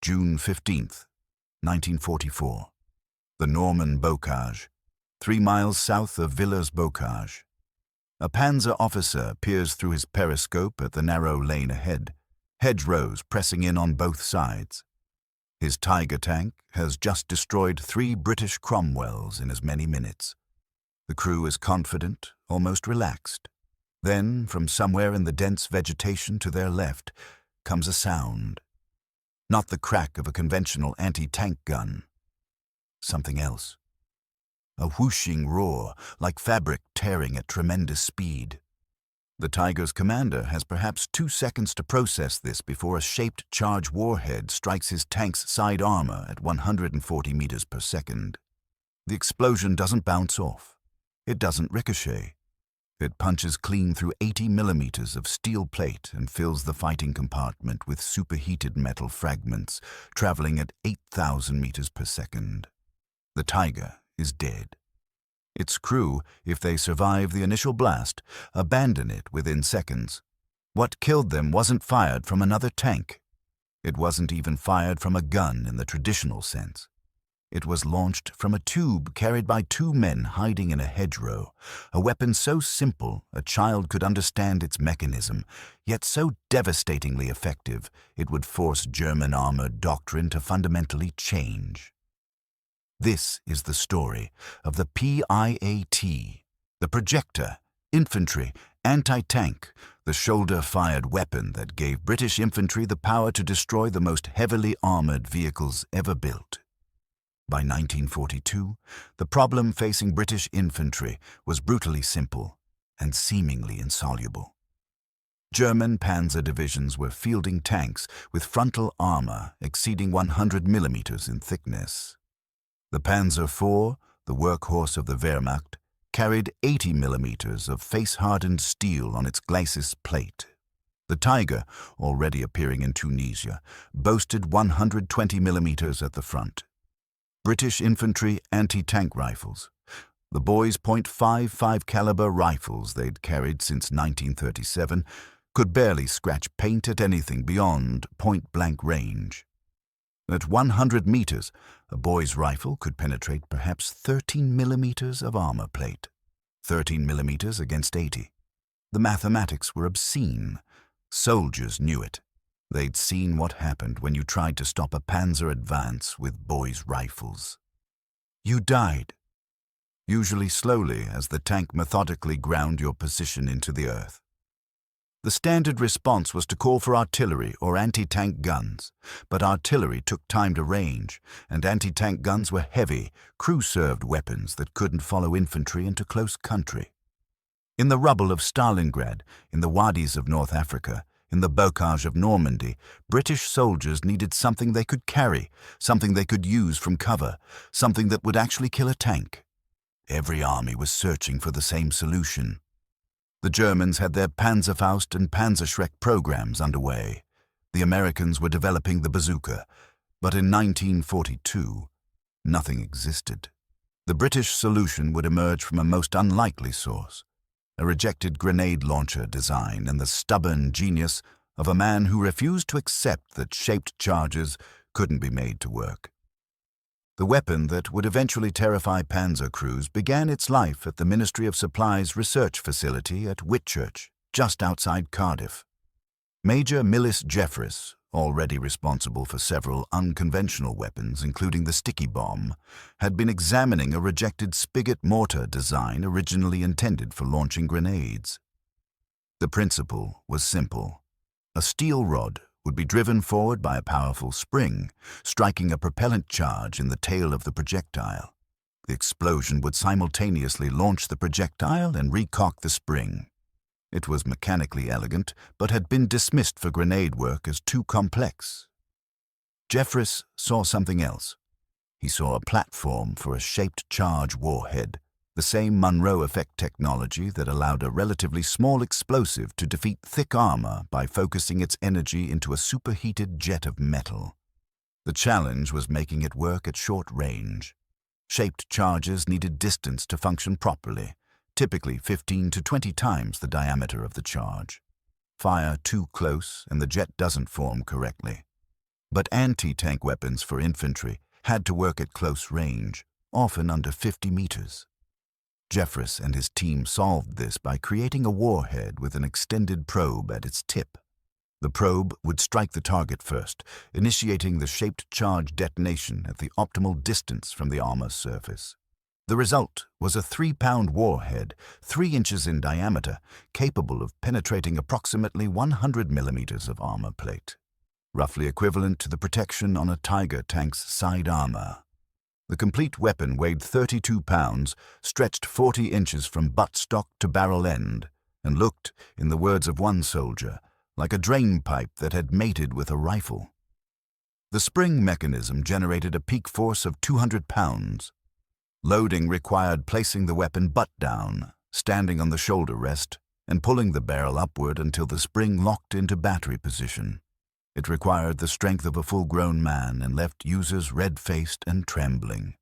June 15th, 1944. The Norman bocage, 3 miles south of Villers-Bocage. A panzer officer peers through his periscope at the narrow lane ahead, hedgerows pressing in on both sides. His Tiger tank has just destroyed 3 British Cromwells in as many minutes. The crew is confident, almost relaxed. Then, from somewhere in the dense vegetation to their left, comes a sound. Not the crack of a conventional anti-tank gun. Something else. A whooshing roar, like fabric tearing at tremendous speed. The Tiger's commander has perhaps 2 seconds to process this before a shaped charge warhead strikes his tank's side armor at 140 meters per second. The explosion doesn't bounce off. It doesn't ricochet. It punches clean through 80 millimeters of steel plate and fills the fighting compartment with superheated metal fragments traveling at 8,000 meters per second. The Tiger is dead. Its crew, if they survive the initial blast, abandon it within seconds. What killed them wasn't fired from another tank. It wasn't even fired from a gun in the traditional sense. It was launched from a tube carried by 2 men hiding in a hedgerow, a weapon so simple a child could understand its mechanism, yet so devastatingly effective it would force German armoured doctrine to fundamentally change. This is the story of the PIAT, the projector, infantry, anti-tank, the shoulder-fired weapon that gave British infantry the power to destroy the most heavily armoured vehicles ever built. By 1942, the problem facing British infantry was brutally simple and seemingly insoluble. German Panzer divisions were fielding tanks with frontal armor exceeding 100 millimeters in thickness. The Panzer IV, the workhorse of the Wehrmacht, carried 80 millimeters of face-hardened steel on its glacis plate. The Tiger, already appearing in Tunisia, boasted 120 millimeters at the front. British infantry anti-tank rifles, the boys' .55 caliber rifles they'd carried since 1937, could barely scratch paint at anything beyond point-blank range. At 100 meters, a boy's rifle could penetrate perhaps 13 millimeters of armor plate. 13 millimeters against 80. The mathematics were obscene. Soldiers knew it. They'd seen what happened when you tried to stop a panzer advance with boys' rifles. You died, usually slowly as the tank methodically ground your position into the earth. The standard response was to call for artillery or anti-tank guns, but artillery took time to range, and anti-tank guns were heavy, crew-served weapons that couldn't follow infantry into close country. In the rubble of Stalingrad, in the wadis of North Africa, in the bocage of Normandy, British soldiers needed something they could carry, something they could use from cover, something that would actually kill a tank. Every army was searching for the same solution. The Germans had their Panzerfaust and Panzerschreck programs underway. The Americans were developing the bazooka. But in 1942, nothing existed. The British solution would emerge from a most unlikely source. A rejected grenade launcher design and the stubborn genius of a man who refused to accept that shaped charges couldn't be made to work. The weapon that would eventually terrify panzer crews began its life at the Ministry of Supply's research facility at Whitchurch, just outside Cardiff. Major Millis Jeffress, already responsible for several unconventional weapons, including the sticky bomb, had been examining a rejected spigot mortar design originally intended for launching grenades. The principle was simple. A steel rod would be driven forward by a powerful spring, striking a propellant charge in the tail of the projectile. The explosion would simultaneously launch the projectile and recock the spring. It was mechanically elegant, but had been dismissed for grenade work as too complex. Jeffress saw something else. He saw a platform for a shaped charge warhead, the same Monroe effect technology that allowed a relatively small explosive to defeat thick armor by focusing its energy into a superheated jet of metal. The challenge was making it work at short range. Shaped charges needed distance to function properly, typically 15 to 20 times the diameter of the charge. Fire too close and the jet doesn't form correctly. But anti-tank weapons for infantry had to work at close range, often under 50 meters. Jeffress and his team solved this by creating a warhead with an extended probe at its tip. The probe would strike the target first, initiating the shaped charge detonation at the optimal distance from the armor surface. The result was a 3-pound warhead, 3 inches in diameter, capable of penetrating approximately 100 millimeters of armor plate, roughly equivalent to the protection on a Tiger tank's side armor. The complete weapon weighed 32 pounds, stretched 40 inches from buttstock to barrel end, and looked, in the words of one soldier, like a drain pipe that had mated with a rifle. The spring mechanism generated a peak force of 200 pounds. Loading required placing the weapon butt down, standing on the shoulder rest, and pulling the barrel upward until the spring locked into battery position. It required the strength of a full-grown man and left users red-faced and trembling.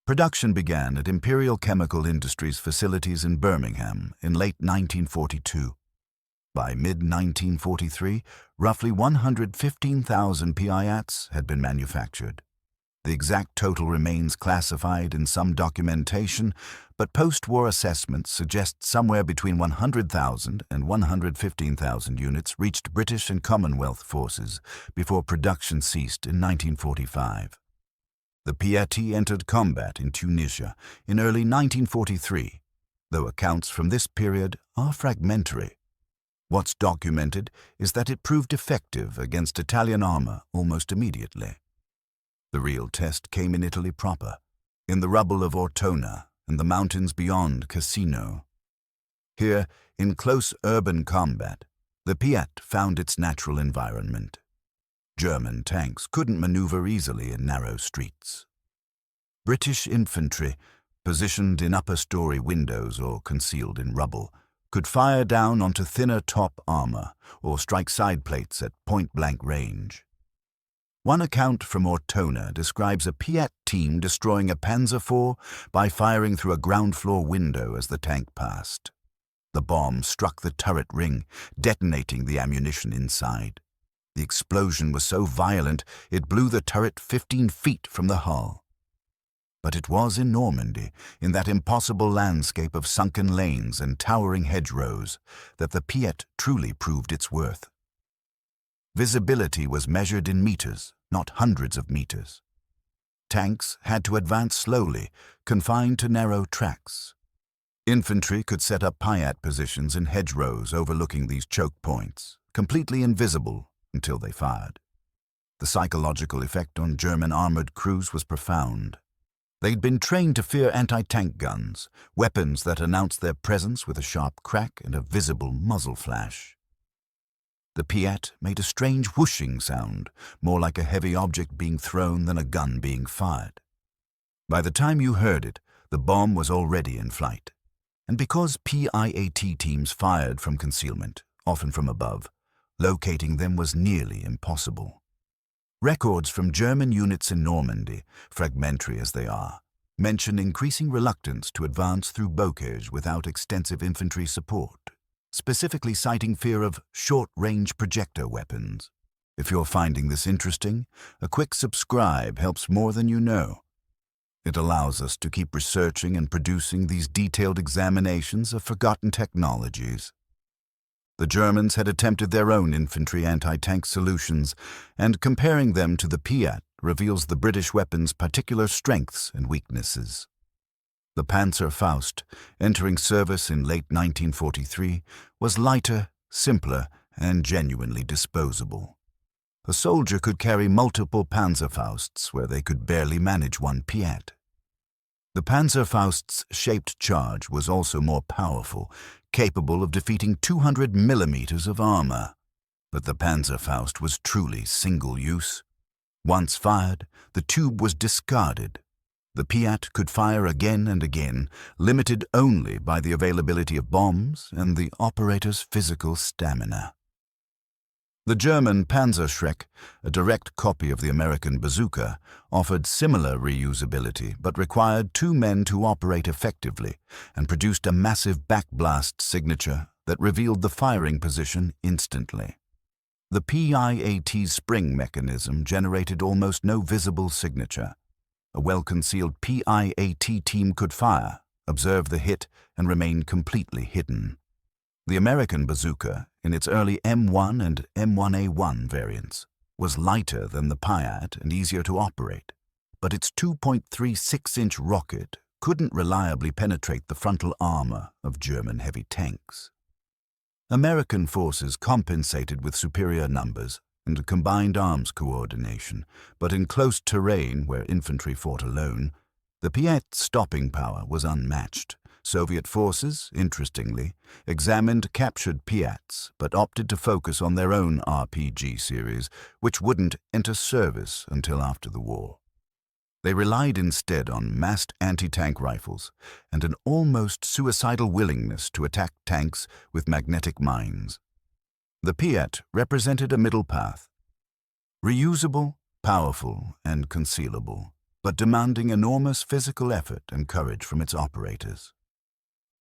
Production began at Imperial Chemical Industries facilities in Birmingham in late 1942. By mid-1943, roughly 115,000 PIATs had been manufactured. The exact total remains classified in some documentation, but post-war assessments suggest somewhere between 100,000 and 115,000 units reached British and Commonwealth forces before production ceased in 1945. The PIAT entered combat in Tunisia in early 1943, though accounts from this period are fragmentary. What's documented is that it proved effective against Italian armor almost immediately. The real test came in Italy proper, in the rubble of Ortona and the mountains beyond Cassino. Here, in close urban combat, the PIAT found its natural environment. German tanks couldn't maneuver easily in narrow streets. British infantry, positioned in upper-story windows or concealed in rubble, could fire down onto thinner top armor or strike side plates at point-blank range. One account from Ortona describes a PIAT team destroying a Panzer IV by firing through a ground-floor window as the tank passed. The bomb struck the turret ring, detonating the ammunition inside. The explosion was so violent it blew the turret 15 feet from the hull. But it was in Normandy, in that impossible landscape of sunken lanes and towering hedgerows, that the PIAT truly proved its worth. Visibility was measured in meters, not hundreds of meters. Tanks had to advance slowly, confined to narrow tracks. Infantry could set up PIAT positions in hedgerows overlooking these choke points, completely invisible until they fired. The psychological effect on German armored crews was profound. They'd been trained to fear anti-tank guns, weapons that announced their presence with a sharp crack and a visible muzzle flash. The PIAT made a strange whooshing sound, more like a heavy object being thrown than a gun being fired. By the time you heard it, the bomb was already in flight. And because PIAT teams fired from concealment, often from above, locating them was nearly impossible. Records from German units in Normandy, fragmentary as they are, mention increasing reluctance to advance through bocage without extensive infantry support, specifically citing fear of short-range projector weapons. If you're finding this interesting, a quick subscribe helps more than you know. It allows us to keep researching and producing these detailed examinations of forgotten technologies. The Germans had attempted their own infantry anti-tank solutions, and comparing them to the PIAT reveals the British weapon's particular strengths and weaknesses. The Panzer Faust, entering service in late 1943, was lighter, simpler, and genuinely disposable. A soldier could carry multiple Panzer Fausts where they could barely manage one PIAT. The Panzer Faust's shaped charge was also more powerful, capable of defeating 200 millimeters of armor. But the Panzer Faust was truly single-use. Once fired, the tube was discarded. The PIAT could fire again and again, limited only by the availability of bombs and the operator's physical stamina. The German Panzer, a direct copy of the American bazooka, offered similar reusability but required 2 men to operate effectively and produced a massive backblast signature that revealed the firing position instantly. The PIAT's spring mechanism generated almost no visible signature. A well-concealed PIAT team could fire, observe the hit, and remain completely hidden. The American bazooka, in its early M1 and M1A1 variants, was lighter than the PIAT and easier to operate, but its 2.36-inch rocket couldn't reliably penetrate the frontal armor of German heavy tanks. American forces compensated with superior numbers and combined arms coordination, but in close terrain where infantry fought alone, the PIAT's stopping power was unmatched. Soviet forces, interestingly, examined captured PIATs, but opted to focus on their own RPG series, which wouldn't enter service until after the war. They relied instead on massed anti-tank rifles and an almost suicidal willingness to attack tanks with magnetic mines. The PIAT represented a middle path, reusable, powerful, and concealable, but demanding enormous physical effort and courage from its operators.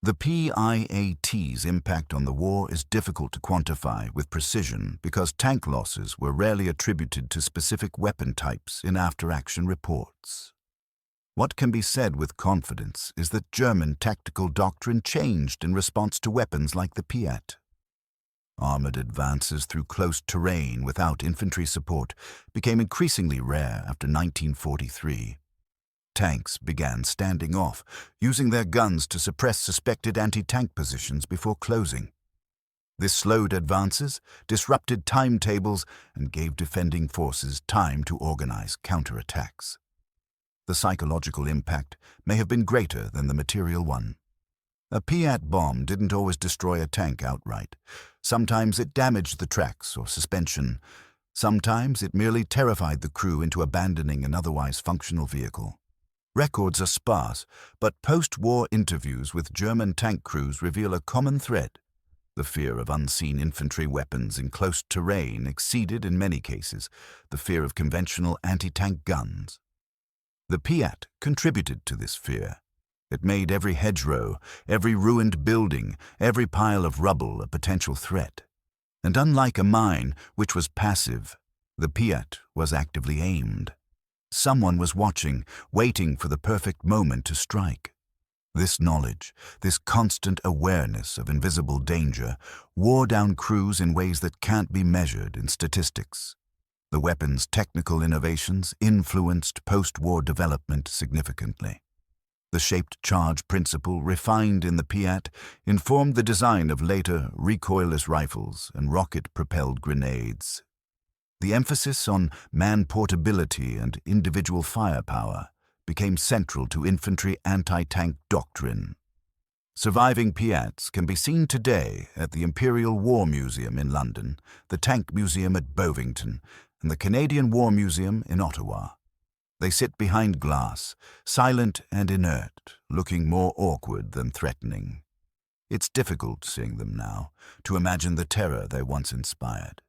The PIAT's impact on the war is difficult to quantify with precision because tank losses were rarely attributed to specific weapon types in after-action reports. What can be said with confidence is that German tactical doctrine changed in response to weapons like the PIAT. Armored advances through close terrain without infantry support became increasingly rare after 1943. Tanks began standing off, using their guns to suppress suspected anti-tank positions before closing. This slowed advances, disrupted timetables, and gave defending forces time to organize counterattacks. The psychological impact may have been greater than the material one. A PIAT bomb didn't always destroy a tank outright. Sometimes it damaged the tracks or suspension. Sometimes it merely terrified the crew into abandoning an otherwise functional vehicle. Records are sparse, but post-war interviews with German tank crews reveal a common thread. The fear of unseen infantry weapons in close terrain exceeded, in many cases, the fear of conventional anti-tank guns. The PIAT contributed to this fear. It made every hedgerow, every ruined building, every pile of rubble a potential threat. And unlike a mine, which was passive, the PIAT was actively aimed. Someone was watching, waiting for the perfect moment to strike. This knowledge, this constant awareness of invisible danger, wore down crews in ways that can't be measured in statistics. The weapon's technical innovations influenced post-war development significantly. The shaped charge principle refined in the PIAT informed the design of later recoilless rifles and rocket-propelled grenades. The emphasis on man-portability and individual firepower became central to infantry anti-tank doctrine. Surviving PIATs can be seen today at the Imperial War Museum in London, the Tank Museum at Bovington, and the Canadian War Museum in Ottawa. They sit behind glass, silent and inert, looking more awkward than threatening. It's difficult, seeing them now, to imagine the terror they once inspired.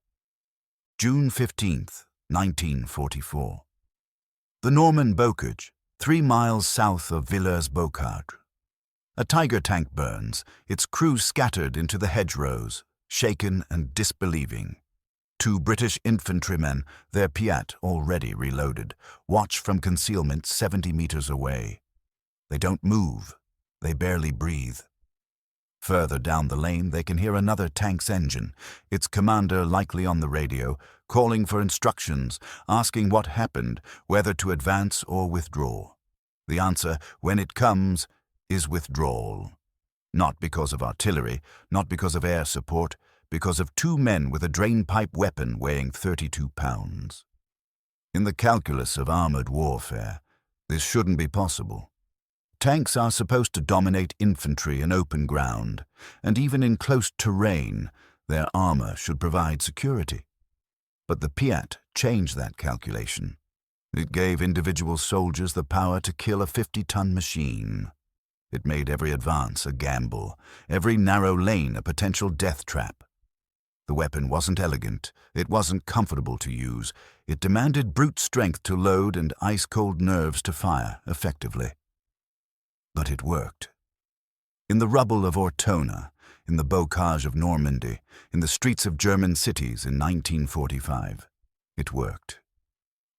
June 15, 1944. The Norman bocage, 3 miles south of Villers-Bocage. A Tiger tank burns, its crew scattered into the hedgerows, shaken and disbelieving. 2 British infantrymen, their PIAT already reloaded, watch from concealment 70 meters away. They don't move. They barely breathe. Further down the lane, they can hear another tank's engine, its commander likely on the radio, calling for instructions, asking what happened, whether to advance or withdraw. The answer, when it comes, is withdrawal. Not because of artillery, not because of air support, because of 2 men with a drainpipe weapon weighing 32 pounds. In the calculus of armored warfare, this shouldn't be possible. Tanks are supposed to dominate infantry in open ground, and even in close terrain, their armor should provide security. But the PIAT changed that calculation. It gave individual soldiers the power to kill a 50-ton machine. It made every advance a gamble, every narrow lane a potential death trap. The weapon wasn't elegant, it wasn't comfortable to use, it demanded brute strength to load and ice-cold nerves to fire effectively. But it worked. In the rubble of Ortona, in the bocage of Normandy, in the streets of German cities in 1945. It worked.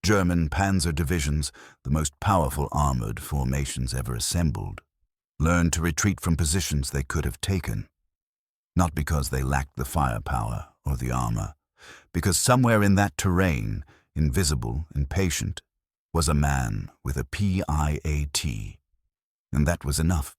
German Panzer divisions, the most powerful armoured formations ever assembled, learned to retreat from positions they could have taken, not because they lacked the firepower or the armour, because somewhere in that terrain, invisible and patient, was a man with a PIAT, and that was enough.